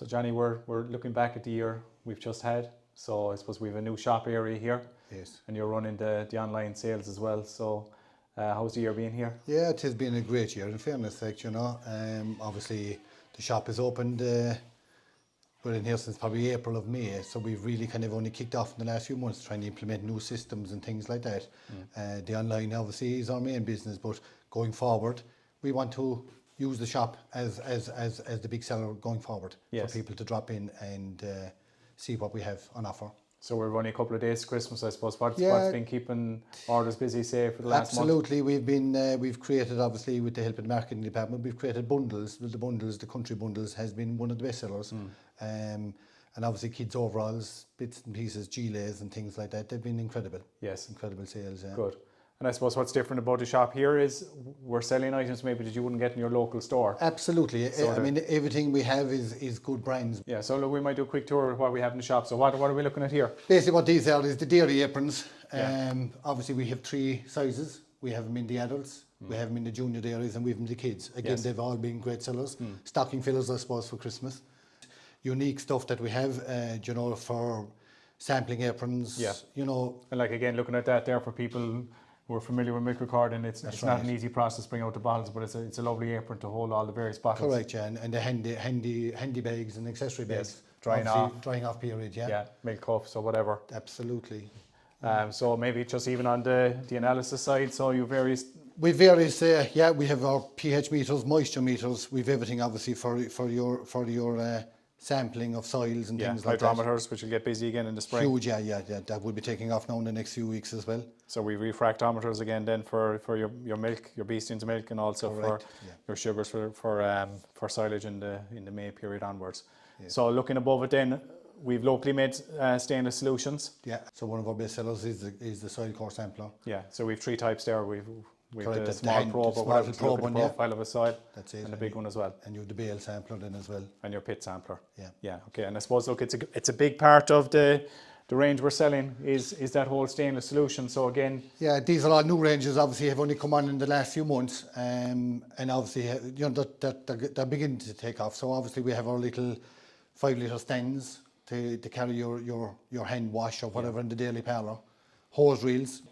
So Johnny, we're looking back at the year we've just had. So I suppose we have a new shop area here. Yes. And you're running the online sales as well. So how's the year been here? Yeah, it has been a great year, in fairness, obviously the shop is opened, we're in here since probably April of May, so we've really kind of only kicked off in the last few months trying to implement new systems and things like that. The online obviously is our main business, but going forward, we want to use the shop as the big seller going forward. Yes. For people to drop in and see what we have on offer. So we're only a couple of days to Christmas, I suppose. What's been keeping orders busy, say, for the last month? Absolutely, we've created, obviously, with the help of the marketing department, we've created bundles. The country bundles has been one of the best sellers. And obviously kids' overalls, bits and pieces, gilets and things like that, they've been incredible. Yes. Incredible sales, yeah. Good. And I suppose what's different about the shop here is we're selling items maybe that you wouldn't get in your local store. Absolutely. I mean, everything we have is good brands. Yeah, so look, we might do a quick tour of what we have in the shop. So what are we looking at here? Basically what these are is the dairy aprons. Obviously we have 3 sizes. We have them in the adults, we have them in the junior dairies, and we have them in the kids. Again, they've all been great sellers. Stocking fillers, I suppose, for Christmas. Unique stuff that we have, for sampling aprons. Yeah. And like, again, looking at that there for people who are familiar with milk recording, it's not an easy process to bring out the bottles, but it's a lovely apron to hold all the various bottles. Correct, yeah, and the handy bags and accessory bags. Drying off period, yeah. Yeah, milk cups or whatever. Absolutely. So maybe just even on the analysis side, so you various... We various, we have our pH meters, moisture meters. We've everything obviously for your sampling of soils and things like that. Hydrometers, which will get busy again in the spring. Huge, yeah. That will be taking off now in the next few weeks as well. So we refractometers again then for your milk, your beastings milk, and also for your sugars for silage in the May period onwards. Yeah. So looking above it then, we've locally made stainless solutions. Yeah. So one of our best sellers is the soil core sampler. Yeah. So we've 3 types there. We've the small probe, profile of a soil. That's it. And the big one as well. And you have the bale sampler then as well. And your pit sampler. Yeah. Yeah. Okay. And I suppose, look, it's a big part of the range we're selling is that whole stainless solution. So again, yeah, these are all new ranges. Obviously, have only come on in the last few months, and obviously, they're beginning to take off. So obviously, we have our little 5-litre stands to carry your hand wash or whatever in the daily parlour, hose reels,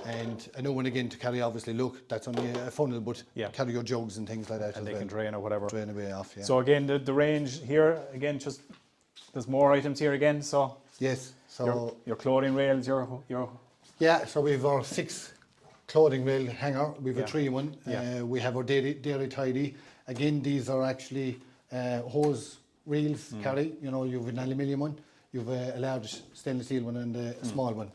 and a new one again to carry. Obviously, look, that's only a funnel, but carry your jugs and things like that. And they can drain or whatever. Drain away off. Yeah. So again, the range here again, just there's more items here again. So. Yes, so your clothing rails, your yeah. So we've our 6 clothing rail hanger. We've a 3 one. We have our dairy tidy. Again, these are actually hose reels carry. You've an aluminium one, you've a large stainless steel one, and a small one.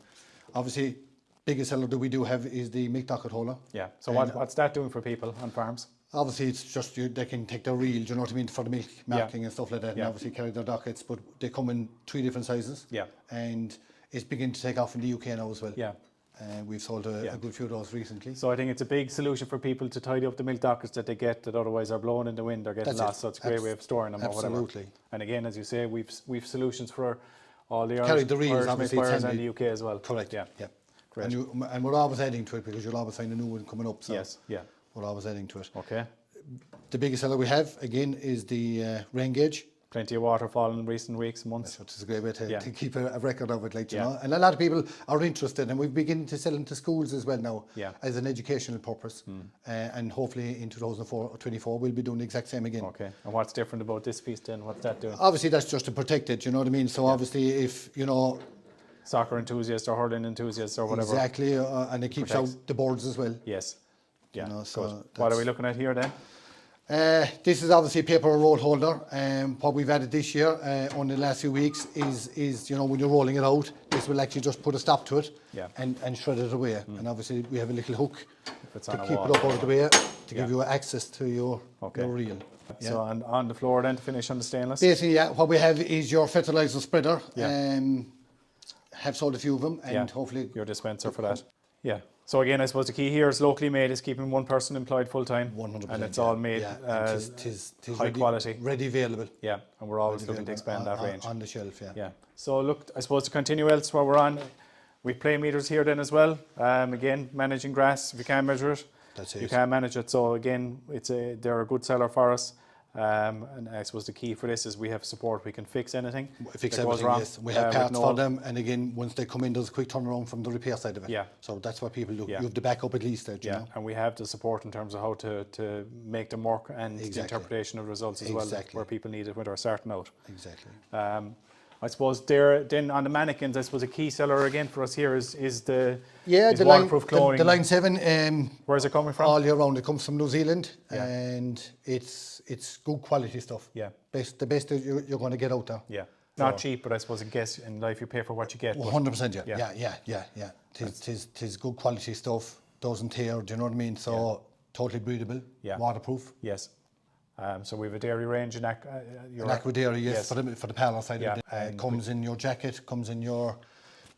Obviously, biggest seller that we do have is the milk docket holder. Yeah. So what's that doing for people on farms? Obviously, it's just they can take their reel, do you know what I mean, for the milk marking and stuff like that, and obviously carry their dockets, but they come in 3 different sizes. Yeah. And it's beginning to take off in the UK now as well. Yeah. We've sold a good few of those recently. So I think it's a big solution for people to tidy up the milk dockets that they get that otherwise are blown in the wind or getting lost. So it's a great way of storing them or whatever. Absolutely. And again, as you say, we've solutions for all the Irish milk buyers and the UK as well. Correct. Yeah. Great. And we're always adding to it because you'll always find a new one coming up. So yes. Yeah. We're always adding to it. Okay. The biggest seller we have, again, is the rain gauge. Plenty of water falling in recent weeks and months. Which is a great way to keep a record of it, you know. And a lot of people are interested, and we're beginning to sell them to schools as well now as an educational purpose. And hopefully in 2024 we'll be doing the exact same again. Okay. And what's different about this piece then? What's that doing? Obviously that's just to protect it, you know what I mean? So obviously if, soccer enthusiasts or hurling enthusiasts or whatever. Exactly, and it keeps out the boards as well. Yes. Yeah. So what are we looking at here then? This is obviously a paper roll holder. What we've added this year on the last few weeks is when you're rolling it out, this will actually just put a stop to it and shred it away. And obviously we have a little hook to keep it up out of the way to give you access to your reel. Yeah. So on the floor then to finish on the stainless? Basically, what we have is your fertiliser spreader. Have sold a few of them, and hopefully your dispenser for that. Yeah. So again, I suppose the key here is locally made is keeping one person employed full time. 100%. And it's all made high quality. Ready available. Yeah. And we're always looking to expand that range. On the shelf, Yeah. So look, I suppose to continue else while we're on, we play meters here then as well. Again, managing grass, if you can't measure it, that's it. You can't manage it. So again, they're a good seller for us. And I suppose the key for this is we have support. We can fix anything. Fix that goes everything, wrong, yes. We have parts with for them, and again, once they come in, there's a quick turnaround from the repair side of it. Yeah. So that's what people do. Yeah. You have the backup at least there, you Yeah, know. and we have the support in terms of how to make them work and the interpretation of results as well, where people need it when they're starting out. Exactly. I suppose there, then on the mannequins, I suppose a key seller again for us here is the the waterproof clothing. The line 7. Where's it coming from? All year round. It comes from New Zealand, and it's good quality stuff. Yeah. The best that you're going to get out there. Yeah. Not cheap, but I suppose I guess in life you pay for what you get. 100%. Yeah. Tis good quality stuff. Doesn't tear. Do you know what I mean? So totally breathable. Yeah. Waterproof. Yes. So we have a dairy range in An aqua dairy, yes. For the parlour side of it. And comes in your jacket, comes in your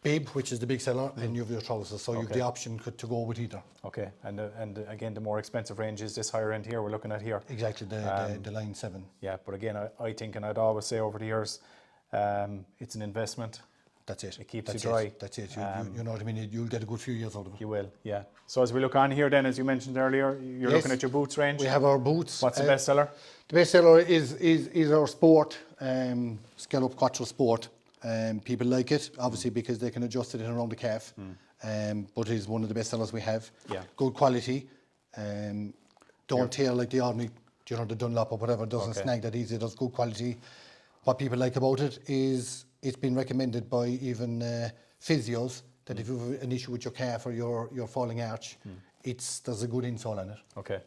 bib, which is the big seller, and you have your trousers. So you have the option to go with either. Okay, and again, the more expensive range is this higher end here we're looking at here. Exactly, the line 7. Yeah, but again, I think, and I'd always say over the years, it's an investment. That's it. It keeps you dry. That's it. You know what I mean? You'll get a good few years out of it. You will, yeah. So as we look on here then, as you mentioned earlier, you're looking at your boots range. We have our boots. What's the best seller? The best seller is our Sport, Scallop Quattro Sport. People like it, obviously, because they can adjust it in around the calf. But it is one of the best sellers we have. Yeah. Good quality. Don't tear like the ordinary, the Dunlop or whatever. It doesn't snag that easy. It does good quality. What people like about it is it's been recommended by even physios that if you have an issue with your calf or your falling arch, there's a good insole on it. Okay.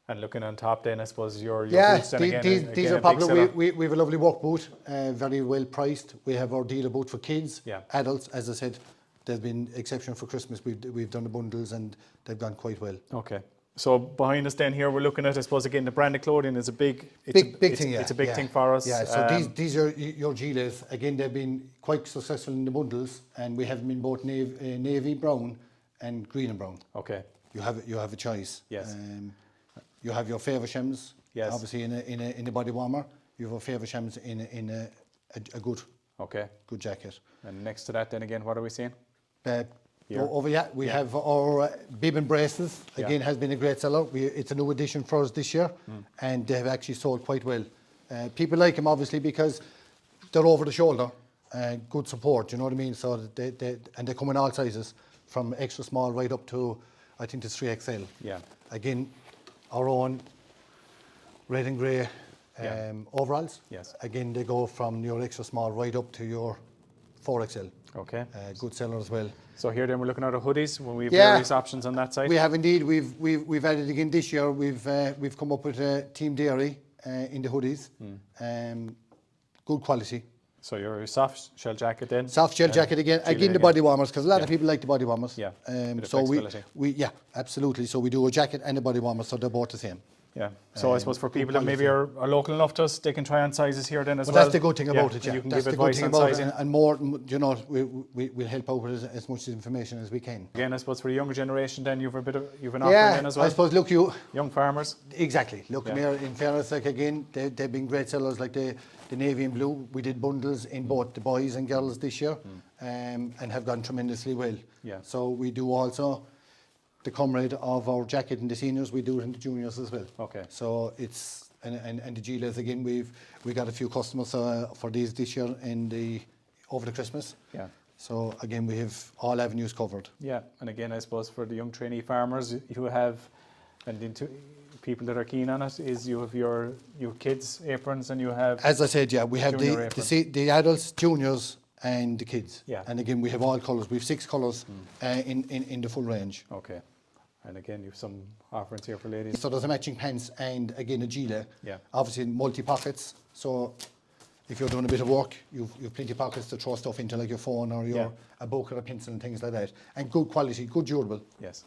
And looking on top then, I suppose your boots then these are popular. We have a lovely work boot, very well priced. We have our dealer boot for kids, adults. As I said, they've been exceptional for Christmas. We've done the bundles and they've gone quite well. Okay. So behind us then here, we're looking at, I suppose, again, the branded clothing is a big thing. Yeah, it's a big thing for us. Yeah. So these are your Giles. Again, they've been quite successful in the bundles, and we have them in both navy brown and green and brown. Okay. You have a choice. Yes. You have your Favershems. Yes. Obviously in a body warmer. You have a Favershems in a good jacket. And next to that then again, what are we seeing? We have our bib and braces. Again, has been a great seller. It's a new addition for us this year, and they have actually sold quite well. People like them obviously because they're over the shoulder, good support. You know what I mean? So they come in all sizes, from extra small right up to I think it's 3XL. Yeah. Again, our own red and grey overalls. Yes. Again, they go from your extra small right up to your 4XL. Okay. Good seller as well. So here then we're looking at our hoodies when we have various options on that side. We have indeed. We've added again this year. We've come up with Team Dairy in the hoodies. Good quality. So your soft shell jacket then? Soft shell jacket again. Again the body warmers, because a lot of people like the body warmers. Yeah. So we absolutely. So we do a jacket and a body warmer, so they're both the same. Yeah. So I suppose for people that maybe are local enough to us, they can try on sizes here then as well. That's the good thing about it. Yeah. You can that's give the good advice thing on about sizing. it, and more. We'll help out with as much information as we can. Again, I suppose for the younger generation, then you've an offering then as well. I suppose. Look, young farmers. Exactly. Look, here in fairness, like again, they've been great sellers. Like the navy and blue, we did bundles in both the boys and girls this year, and have gone tremendously well. Yeah. So we do also the comrade of our jacket in the seniors, we do it in the juniors as well. Okay. So it's and the Giles again, we got a few customers for these this year over the Christmas. Yeah. So again, we have all avenues covered. Yeah, and again, I suppose for the young trainee farmers, you have, and into people that are keen on it, is you have your kids aprons and you have. As I said, yeah, we have the adults, juniors, and the kids. Yeah. And again, we have all colours. We have 6 colours in the full range. Okay. And again, you have some offerings here for ladies. So there's a matching pants and again a gilet. Yeah. Obviously multi pockets. So if you're doing a bit of work, you've plenty of pockets to throw stuff into, like your phone or a book or a pencil and things like that. And good quality, good durable. Yes.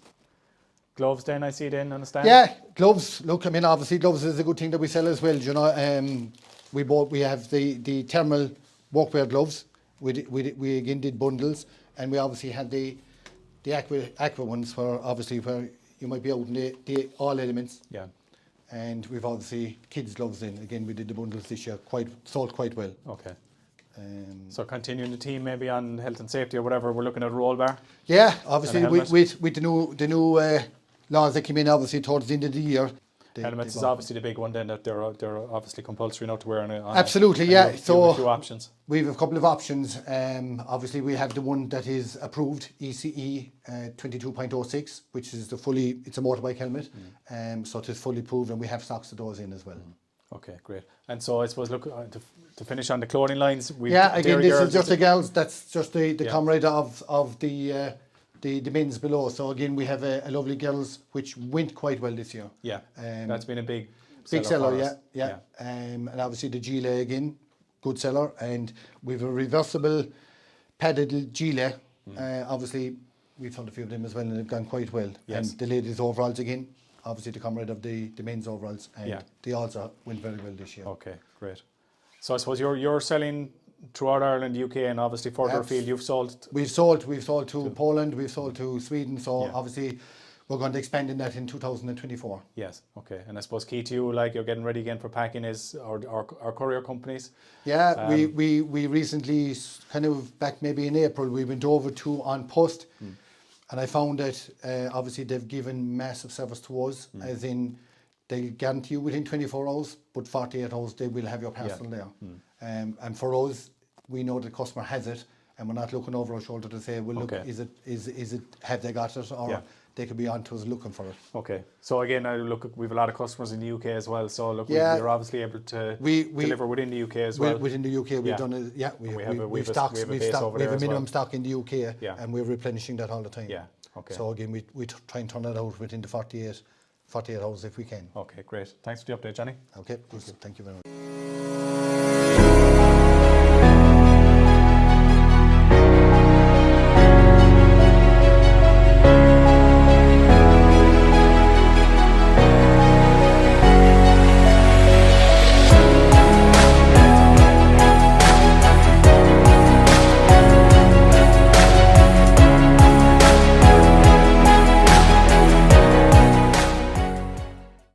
Gloves then, I see then on the stand? Yeah, gloves. Look, I mean, obviously gloves is a good thing that we sell as well. You know, we have the thermal workwear gloves. We again did bundles, and we obviously had the aqua ones where you might be out in the all elements. Yeah. And we've obviously kids gloves in. Again, we did the bundles this year, sold quite well. Okay. So continuing the team maybe on health and safety or whatever, we're looking at roll bar. Yeah, obviously with the new laws that came in obviously towards the end of the year, Helmets is obviously the big one then, that they're obviously compulsory not to wear on Absolutely, it. yeah. You have a few options. We have a couple of options. Obviously, we have the one that is approved, ECE 22.06, which is it's a motorbike helmet. So it is fully approved, and we have stocks of those in as well. Okay, great. And so I suppose, look, to finish on the clothing lines, again, this is just the girls. That's just the comrade of the men's below. So again, we have a lovely girls which went quite well this year. Yeah, that's been a big seller, for us. yeah. And obviously the gilet again, good seller, and we've a reversible padded gilet. Obviously, we've sold a few of them as well, and they've gone quite well. Yes. And the ladies' overalls again, obviously the comrade of the men's overalls, and they also went very well this year. Okay, great. So I suppose you're selling throughout Ireland, UK, and obviously further afield. We've sold to Poland, we've sold to Sweden. So obviously we're going to expand in that in 2024. Yes, okay. And I suppose key to you, like you're getting ready again for packing, is our courier companies. Yeah, we recently, kind of back maybe in April, we went over to On Post, and I found that obviously they've given massive service to us, as in they guarantee you within 24 hours, but 48 hours they will have your parcel there. And for us, we know the customer has it, and we're not looking over our shoulder to say, well, look, is it, have they got it, or they could be on to us looking for it. Okay. So again, we have a lot of customers in the UK as well. So look, we're obviously able to deliver within the UK as well. Within the UK, we've done it. Yeah, we have stocks. We have a minimum stock in the UK, and we're replenishing that all the time. Yeah. Okay. So again, we try and turn that out within the 48 hours if we can. Okay, great. Thanks for the update, Johnny. Okay, thank you very much.